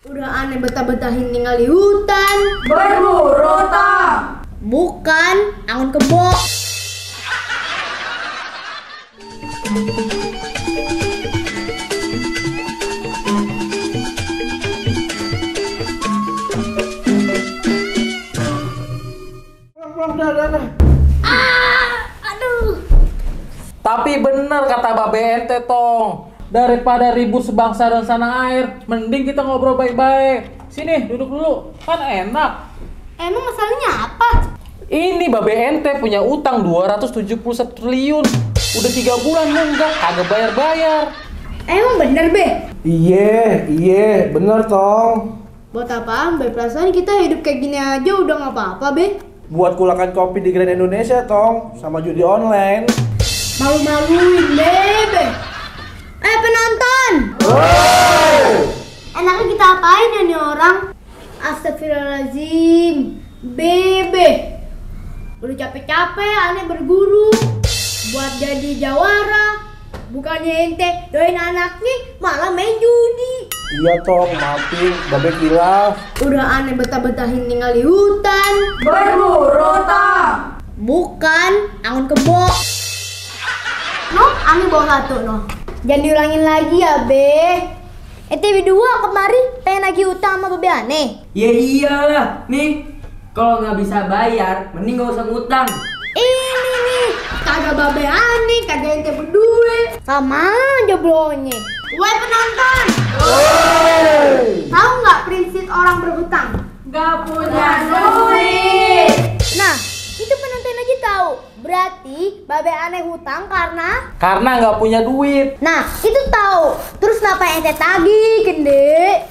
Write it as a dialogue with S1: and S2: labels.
S1: Udah aneh betah-betahin tinggal di hutan.
S2: Berburu tong.
S1: Bukan angon kebo. Aduh.
S3: Tapi bener kata Babe ente tong, daripada ribut sebangsa dan sana air, mending kita ngobrol baik-baik. Sini duduk dulu, kan enak.
S1: Emang masalahnya apa?
S3: Ini Babe ente punya utang 271 triliun. Udah 3 bulan nunggak, kagak bayar-bayar.
S1: Emang bener, Be?
S4: Iya, bener tong.
S1: Buat apaan, Be? Perasaan kita hidup kayak gini aja udah gak apa-apa, Be.
S4: Buat kulakan kopi di Grand Indonesia tong, sama judi online.
S1: Malu-maluin, Be. Penonton! Enaknya kita apain ya nih orang? Astagfirullahaladzim. Bebe, udah capek-capek aneh berguru buat jadi jawara. Bukannya ente doain anaknya malah main judi.
S4: Iya tong, maafin, Babe kilaf.
S1: Udah aneh betah-betahin tinggal di hutan.
S2: Berburu tong.
S1: Bukan angon kebo. No, aneh bawa satu no. Jangan diulangin lagi ya, Be. Ente berdua kemari pengen lagi utang sama Babe aneh.
S2: Ya iyalah, nih kalau nggak bisa bayar, mending nggak usah ngutang.
S1: Ini nih, kagak Babe aneh, kagak ente berdua. Sama aja blonya. Woi penonton, tahu nggak prinsip orang berhutang?
S2: Gak punya duit.
S1: Nah, itu penonton aja tahu. Berarti Babe aneh hutang karena
S3: Nggak punya duit.
S1: nah, itu tahu. Terus kenapa ente tagih, Gede?